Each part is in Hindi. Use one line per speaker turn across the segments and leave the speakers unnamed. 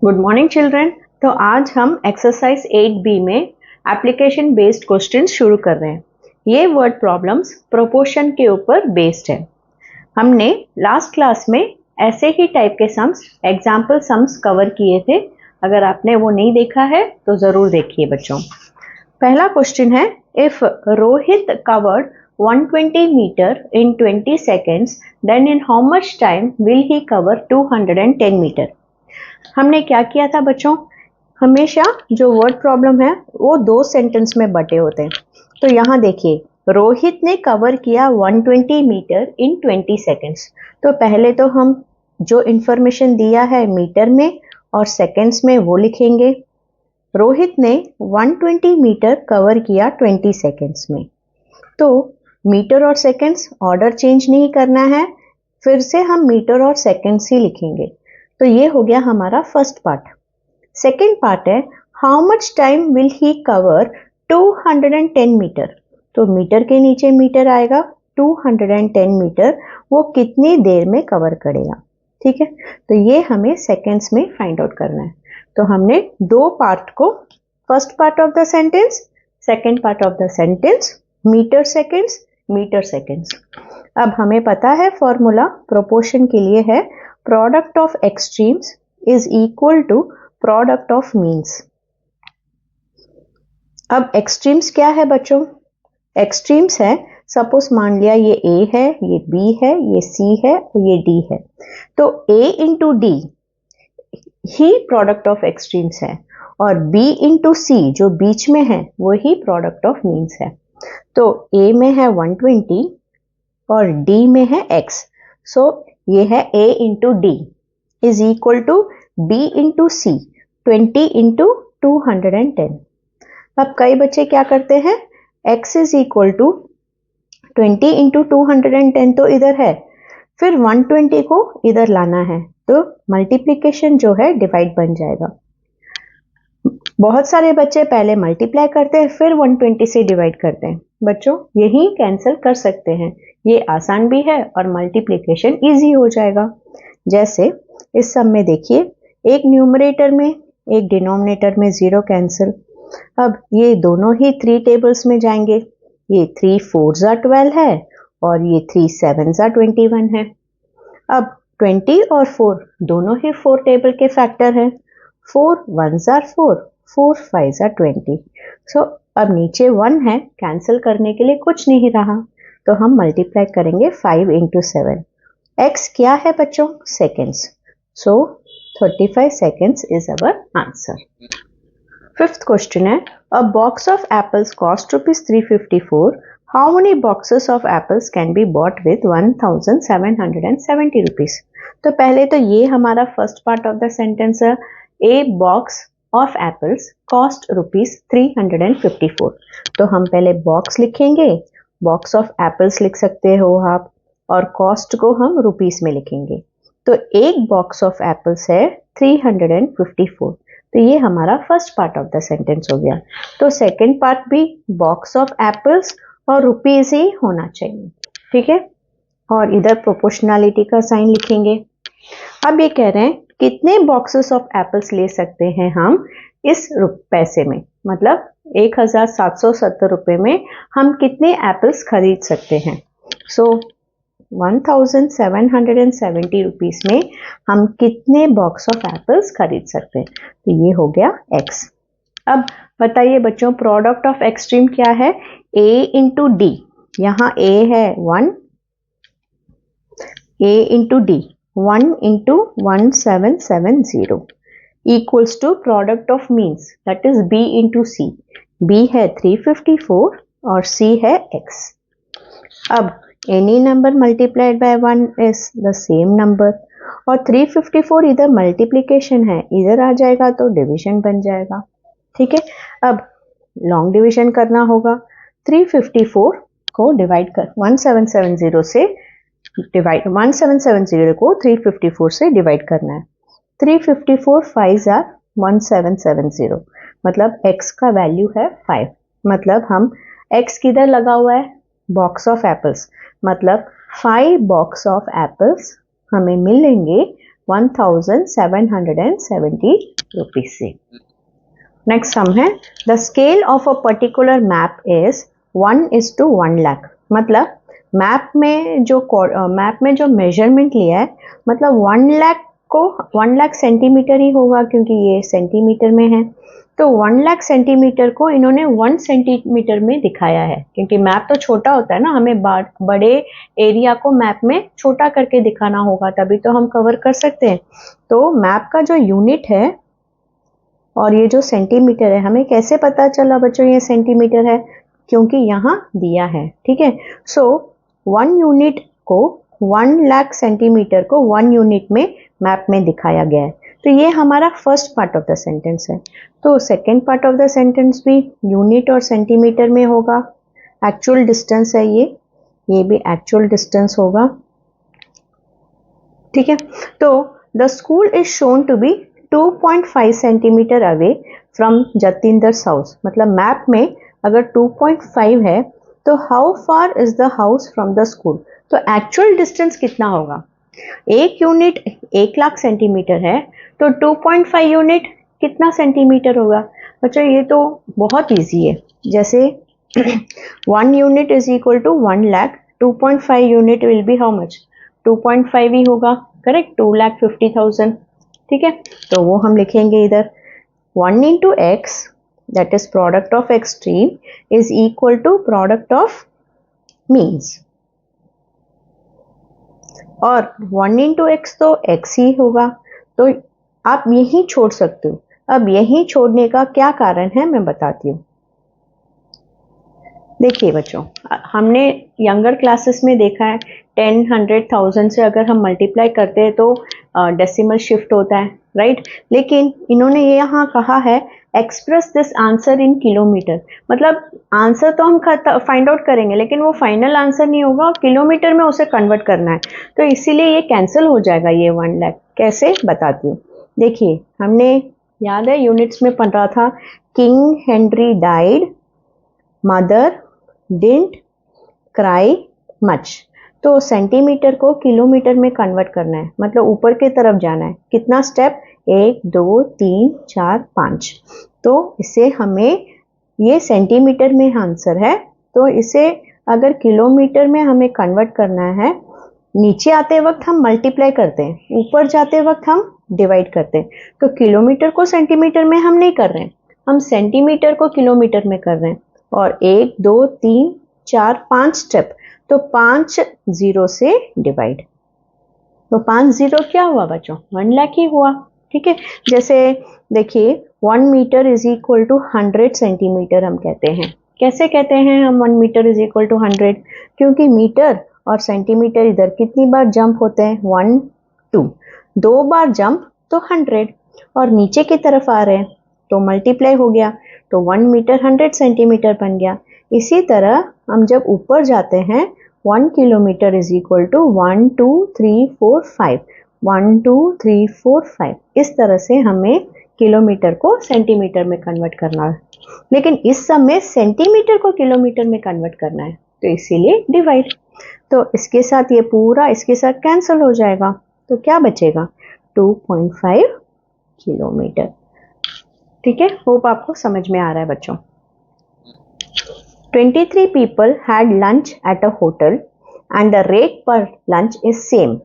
Good morning children. तो आज हम एक्सरसाइज 8B में एप्लीकेशन बेस्ड क्वेश्चन शुरू कर रहे हैं। ये वर्ड प्रॉब्लम्स प्रोपोर्शन के ऊपर बेस्ड है। हमने लास्ट क्लास में ऐसे ही टाइप के सम्स, एग्जाम्पल सम्स कवर किए थे। अगर आपने वो नहीं देखा है तो ज़रूर देखिए बच्चों। पहला क्वेश्चन है, if Rohit covered 120 metre in 20 seconds, then in how much time will he cover 210 metre. हमने क्या किया था बच्चों, हमेशा जो वर्ड प्रॉब्लम है वो दो सेंटेंस में बटे होते हैं। तो यहाँ देखिए, रोहित ने कवर किया 120 मीटर इन 20 सेकेंड्स। तो पहले तो हम जो इंफॉर्मेशन दिया है मीटर में और सेकेंड्स में वो लिखेंगे। रोहित ने 120 मीटर कवर किया 20 सेकेंड्स में। तो मीटर और सेकेंड्स ऑर्डर चेंज नहीं करना है, फिर से हम मीटर और सेकेंड्स ही लिखेंगे। तो ये हो गया हमारा फर्स्ट पार्ट। सेकेंड पार्ट है, how much time will he cover 210 metre. तो मीटर के नीचे मीटर आएगा, 210 मीटर वो कितनी देर में कवर करेगा। ठीक है, तो ये हमें सेकेंड्स में फाइंड आउट करना है। तो हमने दो पार्ट को, first part of the sentence, second part of the sentence, metre seconds, metre seconds. अब हमें पता है फॉर्मूला प्रोपोर्शन के लिए है, product of extremes is equal to product of means. अब एक्सट्रीम्स क्या है बच्चों? एक्सट्रीम्स है, सपोज मान लिया ये A है, ये B है, ये C है और ये D है। तो A into D he product of extremes है और B इंटू C जो बीच में है वो ही प्रोडक्ट ऑफ मीन्स है। तो A में है 120 और D में है X। सो ये है A into D is equal to B into C, 20 into 210। अब कई बच्चे क्या करते हैं, X is equal to 20 into 210 तो इधर है, फिर 120 को इधर लाना है, तो मल्टीप्लीकेशन जो है डिवाइड बन जाएगा। बहुत सारे बच्चे पहले मल्टीप्लाई करते हैं फिर 120 से डिवाइड करते हैं। बच्चों यही कैंसिल कर सकते हैं, ये आसान भी है और मल्टीप्लिकेशन इजी हो जाएगा। जैसे इस सब में देखिए, एक न्यूमरेटर में एक डिनोमिनेटर में 0 कैंसिल। अब ये दोनों ही 3 टेबल्स में जाएंगे, ये 3 4 12 है और ये 3 7 21 है। अब 20 और 4 दोनों ही 4 टेबल के फैक्टर हैं, 4 1 4, 4 5 20। सो अब नीचे 1 है, कैंसिल करने के लिए कुछ नहीं रहा, तो हम मल्टीप्लाई करेंगे 5 इंटू 7। एक्स क्या है बच्चों? Seconds. So 35 seconds is our answer. Fifth question है, a box of apples cost rupees 354. How many boxes of apples can be bought with 1770 rupees? तो पहले तो ये हमारा first part of the sentence है, a box of apples cost rupees 354। तो हम पहले बॉक्स लिखेंगे, बॉक्स ऑफ एप्पल्स लिख सकते हो आप, और कॉस्ट को हम रुपीस में लिखेंगे। तो एक बॉक्स ऑफ एप्पल्स है 354। तो ये हमारा first part of the sentence हो गया। तो सेकंड पार्ट भी बॉक्स ऑफ एप्पल्स और रुपीस ही होना चाहिए। ठीक है, और इधर प्रोपोर्शनलिटी का साइन लिखेंगे। अब ये कह रहे हैं कितने बॉक्सेस ऑफ एप्पल्स ले सकते हैं हम इस पैसे में, मतलब 1770 रुपये में हम कितने एप्पल्स खरीद सकते हैं। सो 1770 रुपीस में हम कितने बॉक्स ऑफ एप्पल्स खरीद सकते हैं। तो ये हो गया एक्स। अब बताइए बच्चों, प्रोडक्ट ऑफ एक्सट्रीम क्या है? A इंटू डी, यहाँ A है 1, A into D 1 into 1770 equals to product of means, that is B into C। B है 354 और C है X। अब any number multiplied by 1 is the same number, और 354 इधर मल्टीप्लिकेशन है, इधर आ जाएगा तो डिवीजन बन जाएगा। ठीक है, अब लॉन्ग डिवीजन करना होगा। 354 को डिवाइड कर 1770 से डिवाइड 1770 को 354 से डिवाइड करना है। 354 5 आर 1770, मतलब x का वैल्यू है 5। मतलब हम x किधर लगा हुआ है? बॉक्स ऑफ एप्पल्स, मतलब 5 बॉक्स ऑफ एप्पल्स हमें मिलेंगे 1770 रुपीज से। नेक्स्ट सम है, the scale of a particular map is 1:1 lakh. मतलब मैप में जो मेजरमेंट लिया है, मतलब 1 लाख को 1 लाख सेंटीमीटर ही होगा क्योंकि ये सेंटीमीटर में है। तो 1 लाख सेंटीमीटर को इन्होंने 1 सेंटीमीटर में दिखाया है, क्योंकि मैप तो छोटा होता है ना, हमें बड़े एरिया को मैप में छोटा करके दिखाना होगा, तभी तो हम कवर कर सकते हैं। तो मैप का जो यूनिट है और ये जो सेंटीमीटर है, हमें कैसे पता चला बच्चों ये सेंटीमीटर है? क्योंकि यहाँ दिया है, ठीक है। सो 1 यूनिट को 1 लाख सेंटीमीटर को 1 यूनिट में मैप में दिखाया गया है। तो ये हमारा first part of the sentence है। तो second part of the sentence भी यूनिट और सेंटीमीटर में होगा। एक्चुअल डिस्टेंस है ये भी एक्चुअल डिस्टेंस होगा, ठीक है। तो the school is shown to be 2.5 centimetre away from Jatinder's house. मतलब मैप में अगर 2.5 है तो how far is the house from the school? तो एक्चुअल डिस्टेंस कितना होगा? एक यूनिट 1 लाख सेंटीमीटर है, तो 2.5 यूनिट कितना सेंटीमीटर होगा? बच्चों ये तो बहुत इजी है। जैसे 1 unit is equal to 1 lakh, 2.5 unit will be how much? 2.5 ही होगा, करेक्ट, 2,50,000, ठीक है। तो वो हम लिखेंगे इधर 1 into x, that is product of extreme, is equal to product of means। और 1 into x तो x ही होगा, तो आप यही छोड़ सकते हो। अब यही छोड़ने का क्या कारण है मैं बताती हूँ। देखिए बच्चों, हमने यंगर क्लासेस में देखा है 10, 100,000 से अगर हम मल्टीप्लाई करते हैं तो डेसिमल शिफ्ट होता है, राइट। लेकिन इन्होंने ये यहाँ कहा है express this answer in kilometre. मतलब आंसर तो हम फाइंड आउट करेंगे, लेकिन वो फाइनल आंसर नहीं होगा और किलोमीटर में उसे कन्वर्ट करना है। तो इसीलिए ये कैंसिल हो जाएगा ये 1 लाख। कैसे बताती हूँ। देखिए, हमने याद है यूनिट्स में पढ़ा था, king Henry died, mother didn't cry much. तो सेंटीमीटर को किलोमीटर में कन्वर्ट करना है, मतलब ऊपर की तरफ जाना है। कितना स्टेप? 1, 2, 3, 4, 5। तो इसे हमें, ये सेंटीमीटर में आंसर है, तो इसे अगर किलोमीटर में हमें कन्वर्ट करना है, नीचे आते वक्त हम मल्टीप्लाई करते हैं, ऊपर जाते वक्त हम डिवाइड करते हैं। तो किलोमीटर को सेंटीमीटर में हम नहीं कर रहे हैं, हम सेंटीमीटर को किलोमीटर में कर रहे हैं। और 1, 2, 3, 4, 5 स्टेप, तो 5 जीरो से डिवाइड। तो 5 जीरो क्या हुआ बच्चों? 1 लाख ही हुआ, ठीक है। जैसे देखिए 1 metre is equal to 100 centimetre हम कहते हैं। कैसे कहते हैं हम 1 मीटर इज इक्वल टू 100? क्योंकि मीटर और सेंटीमीटर इधर कितनी बार जंप होते हैं? 1, 2, 2 बार जंप तो 100, और नीचे की तरफ आ रहे हैं तो मल्टीप्लाई हो गया, तो 1 मीटर 100 सेंटीमीटर बन गया। इसी तरह हम जब ऊपर जाते हैं, 1 किलोमीटर इज इक्वल टू 1, 2, 3, 4, 5, 1, 2, 3, 4, 5। इस तरह से हमें किलोमीटर को सेंटीमीटर में कन्वर्ट करना है, लेकिन इस समय सेंटीमीटर को किलोमीटर में कन्वर्ट करना है, तो इसीलिए डिवाइड। तो इसके साथ ये पूरा इसके साथ कैंसिल हो जाएगा, तो क्या बचेगा? 2.5 किलोमीटर, ठीक है। होप आपको समझ में आ रहा है बच्चों। 23 people had lunch at a hotel and the rate per lunch is same.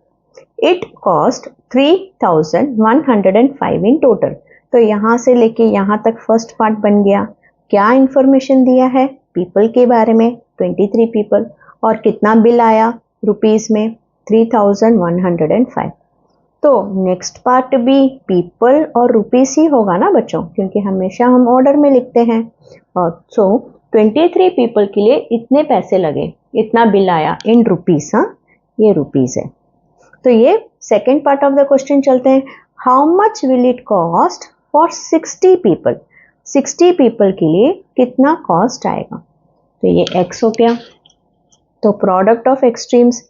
It cost 3,105 in total. तो यहाँ से लेके यहाँ तक फर्स्ट पार्ट बन गया। क्या इंफॉर्मेशन दिया है? पीपल के बारे में, 23 पीपल, और कितना बिल आया रुपीस में? 3,105। तो नेक्स्ट पार्ट भी पीपल और रुपीस ही होगा ना बच्चों, क्योंकि हमेशा हम ऑर्डर में लिखते हैं। और सो 23 पीपल के लिए इतने पैसे लगे, इतना बिल आया इन रुपीस। हाँ, ये रुपीस है। तो ये second part of the question चलते हैं। How much will it cost for 60 people? 60 people के लिए कितना कॉस्ट आएगा? तो ये x हो गया। तो product of extremes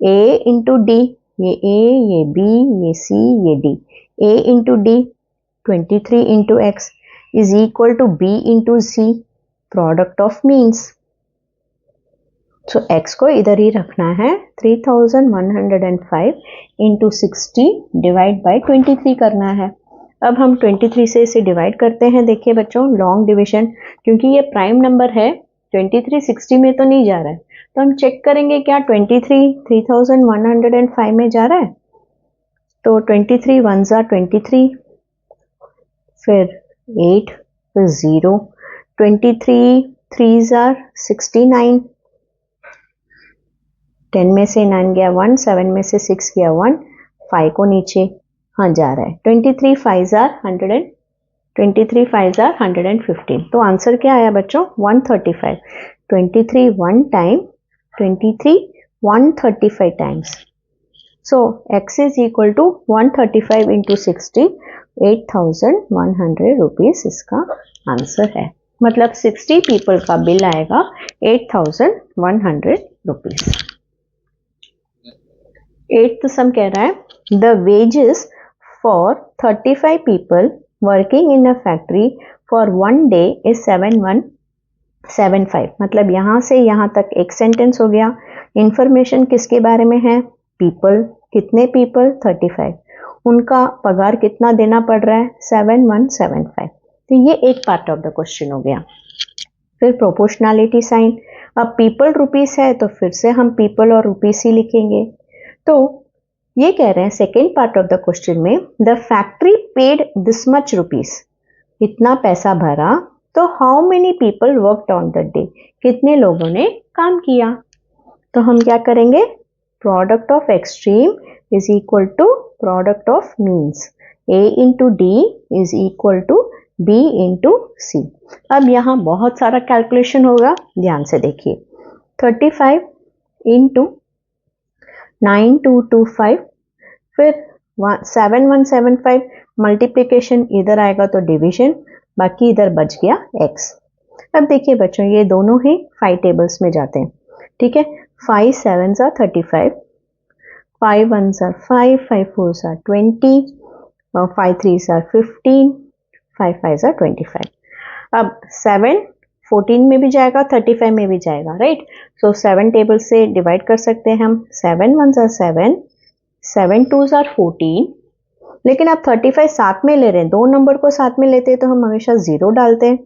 a into D, ये a, ये b, ये c, ये d। a into D 23 into x is equal to b into c, product of means. So x को इधर ही रखना है। 3105 इंटू 60 डिवाइड बाई 23 करना है। अब हम 23 से इसे डिवाइड करते हैं। देखिए बच्चों, लॉन्ग डिविजन, क्योंकि ये प्राइम नंबर है, 23 60 में तो नहीं जा रहा है, तो हम चेक करेंगे क्या 23 3105 में जा रहा है। तो 23 1 ज़ा 23, फिर 8, फिर 0, 23 3 ज़ा 69, 10 में से 9 गया 1, 7 में से 6 गया 1, 5 को नीचे हाँ जा रहा है। 23 5 ज़ा 100, 23 5 ज़ा 115। तो आंसर क्या आया बच्चों? 135। 23 1 time, 23 135 times. So x is equal to 135 into 60, 8100 rupees इसका आंसर है। मतलब 60 पीपल का बिल आएगा 8100 रुपीज। 8th सम कह रहा है the wages for 35 people working in a factory for 1 day is 7175। मतलब यहाँ से यहाँ तक एक सेंटेंस हो गया। इंफॉर्मेशन किसके बारे में है? पीपल। कितने पीपल? 35। उनका पगार कितना देना पड़ रहा है? 7175। तो ये एक पार्ट ऑफ द क्वेश्चन हो गया। फिर प्रोपोर्शनैलिटी साइन। अब पीपल रुपीस है तो फिर से हम पीपल और रुपीस ही लिखेंगे। तो ये कह रहे हैं second part of the question में the factory paid this much rupees, इतना पैसा भरा, तो how many people worked on the day, कितने लोगों ने काम किया। तो हम क्या करेंगे? Product of extreme is equal to product of means. A into D is equal to B into C. अब यहाँ बहुत सारा कैलकुलेशन होगा, ध्यान से देखिए। 35 इंटू 9225, फिर 7175, मल्टीप्लिकेशन इधर आएगा तो डिवीजन, बाकी इधर बच गया x। अब देखिए बच्चों, ये दोनों ही 5 टेबल्स में जाते हैं, ठीक है। 5 7 ज़ा 35, 5 1 ज़ा 5, 5 4 ज़ा 20, 5 3 ज़ा 15, 5 5 ज़ा 25। अब 7 14 में भी जाएगा, 35 में भी जाएगा, राइट। सो 7 टेबल से डिवाइड कर सकते हैं हम। 7 1 ज़ा 7, 7 2 ज़ा 14, लेकिन आप 35 साथ में ले रहे हैं, दो नंबर को साथ में लेते हैं तो हम हमेशा 0 डालते हैं।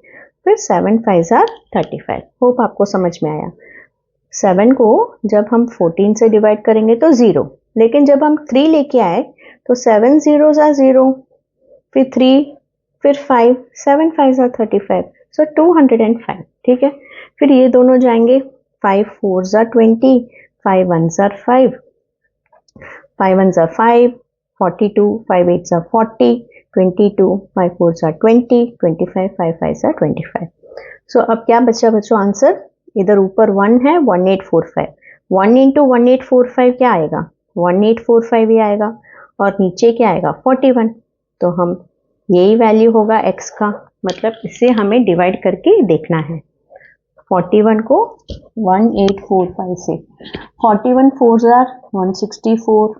फिर 7 5 ज़ा 35। होप आपको समझ में आया। 7 को जब हम 14 से डिवाइड करेंगे तो 0, लेकिन जब हम 3 लेके आए तो 7 0 ज़ा 0, फिर 3, फिर 5, 7 5 ज़ा 35, सो 205, ठीक है। फिर ये दोनों जाएंगे, 5 4 ज़ा 20, 5 1 ज़ा 5, 5 1 ज़ा 5, 42, 5 8 ज़ा 40, 22, 5 4 ज़ा 20, 25, 5 5 ज़ा 25। सो अब क्या बचा बच्चों आंसर? इधर ऊपर 1 है, 1845। 1 इंटू 1845 क्या आएगा? 1845 ही आएगा। और नीचे क्या आएगा? 41। तो हम यही वैल्यू होगा x का, मतलब इसे हमें डिवाइड करके देखना है। 41 को 1845 से, 41 4 ज़ा 164,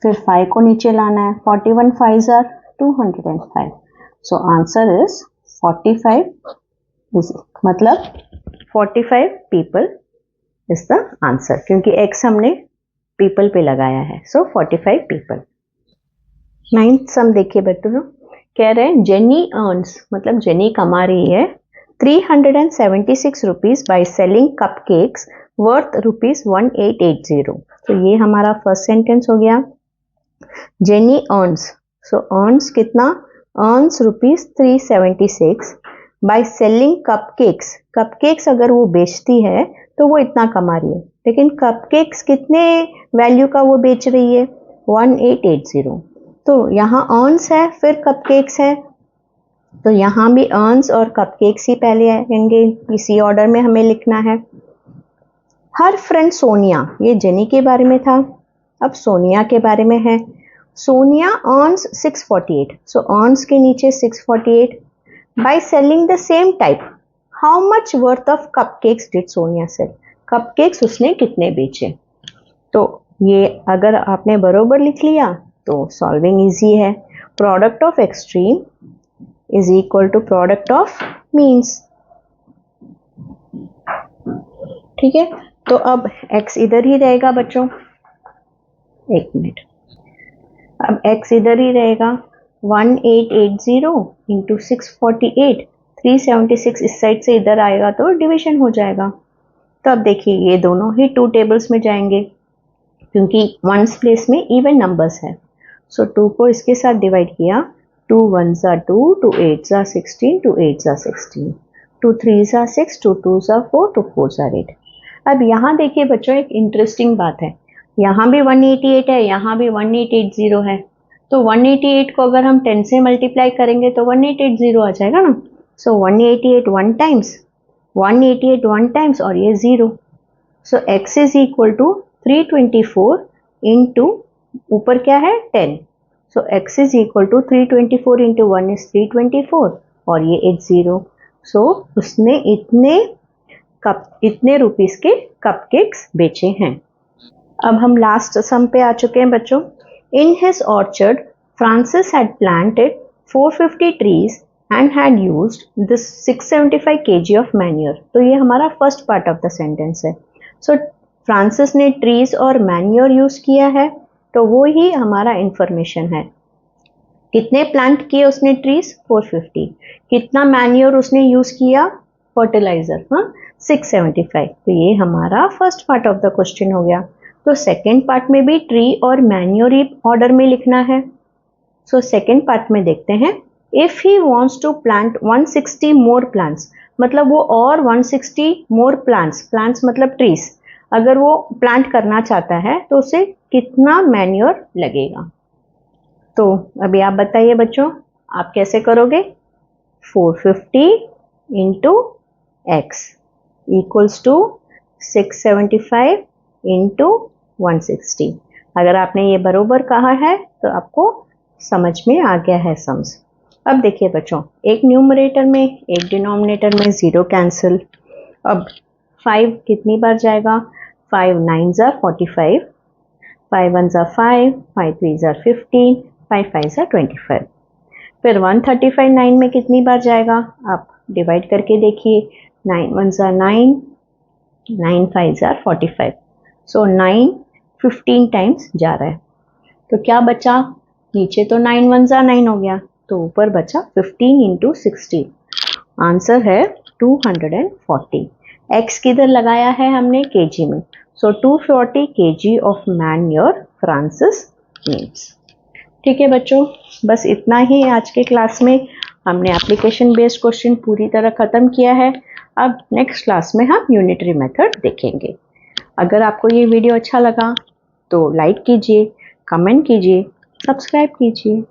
फिर 5 को नीचे लाना है, 41 5 ज़ा 205। सो आंसर इज 45, मतलब 45 पीपल इज द आंसर, क्योंकि x हमने पीपल पे लगाया है। सो 45 पीपल। 9th सम देखिए बच्चों, कह रहे हैं जेनी अर्न्स, मतलब जेनी कमा रही है 376 rupees by selling cupcakes worth rupees 1880। तो ये हमारा फर्स्ट सेंटेंस हो गया। जेनी अर्न्स, सो अर्न्स कितना? Earns rupees 376 by selling cupcakes. Cupcakes अगर वो बेचती है तो वो इतना कमा रही है, लेकिन कपकेक्स कितने वैल्यू का वो बेच रही है? 1880। तो यहाँ अर्न्स है, फिर कपकेक्स है, तो यहाँ भी अर्न्स और कपकेक्स ही पहले आएंगे, इसी ऑर्डर में हमें लिखना है। हर फ्रेंड सोनिया, ये जेनी के बारे में था, अब सोनिया के बारे में है। सोनिया अर्न्स 648, सो अर्न्स के नीचे 648 by selling the same type, how much worth of cupcakes did Sonia sell? Cupcakes उसने कितने बेचे? तो ये अगर आपने बरोबर लिख लिया तो सॉल्विंग इजी है। Product of extreme is equal to product of means, ठीक है, तो अब x इधर ही रहेगा बच्चों, एक मिनट, अब x इधर ही रहेगा, 1880 इंटू 648, 376 इस साइड से इधर आएगा तो डिवीजन हो जाएगा। तो अब देखिए ये दोनों ही 2 टेबल्स में जाएंगे क्योंकि वंस प्लेस में इवन नंबर्स है। सो 2 को इसके साथ डिवाइड किया, 2 1s are 2, 2 8s are 16, 2 8s are 16, 2 3s are 6, 2 2s are 4, 2 4s are 8। अब यहाँ देखिए बच्चों एक इंटरेस्टिंग बात है, यहाँ भी 188 है, यहाँ भी 1880 है, तो 188 को अगर हम 10 से मल्टीप्लाई करेंगे तो 1880 आ जाएगा ना। So 188 one times, 188 one times और ये 0। So x is equal to 324 into ऊपर क्या है 10। So x is equal to 324 into 1 is 324 और ये एक 0। सो उसने इतने रुपीस के कपकेक्स बेचे हैं। अब हम लास्ट सम पे आ चुके हैं बच्चों। In his orchard Francis had planted 450 trees and had used this 675 kg of manure। तो ये हमारा first part of the sentence है। सो फ्रांसिस ने ट्रीज और मैन्योर यूज किया है, तो वो ही हमारा इंफॉर्मेशन है। कितने प्लांट किए उसने ट्रीज, 450। कितना मैन्योर उसने यूज किया, फर्टिलाइजर, 675। तो ये हमारा first part of the question हो गया। तो सेकेंड पार्ट में भी ट्री और मैन्योर ही ऑर्डर में लिखना है। सो सेकेंड पार्ट में देखते हैं, if he wants to plant 160 more plants, मतलब वो और 160 मोर प्लांट्स मतलब ट्रीज, अगर वो प्लांट करना चाहता है तो उसे कितना मैन्योर लगेगा। तो अभी आप बताइए बच्चों, आप कैसे करोगे। 450 into x equals to 675 into 160। अगर आपने ये बरोबर कहा है तो आपको समझ में आ गया है सम्स। अब देखिए बच्चों, एक न्यूमरेटर में एक डिनोमिनेटर में 0 कैंसिल। अब 5 कितनी बार जाएगा, 5 9s are 45, 5 1s are 5, 5 3s are 15, 5 5s are 25। फिर 135 9 में कितनी बार जाएगा, आप डिवाइड करके देखिए, 9 1s are 9, 9 5s are 45। So 9 15 times जा रहा है, तो क्या बचा, नीचे तो 9 1s are 9 हो गया, तो ऊपर बचा 15 इंटू 60। आंसर है 240। एक्स किधर लगाया है हमने, केजी में। सो 240 kg of manure Francis needs. ठीक है बच्चों, बस इतना ही आज के क्लास में। हमने एप्लीकेशन बेस्ड क्वेश्चन पूरी तरह खत्म किया है। अब नेक्स्ट क्लास में हम यूनिटरी मेथड देखेंगे। अगर आपको ये वीडियो अच्छा लगा तो लाइक कीजिए, कमेंट कीजिए, सब्सक्राइब कीजिए।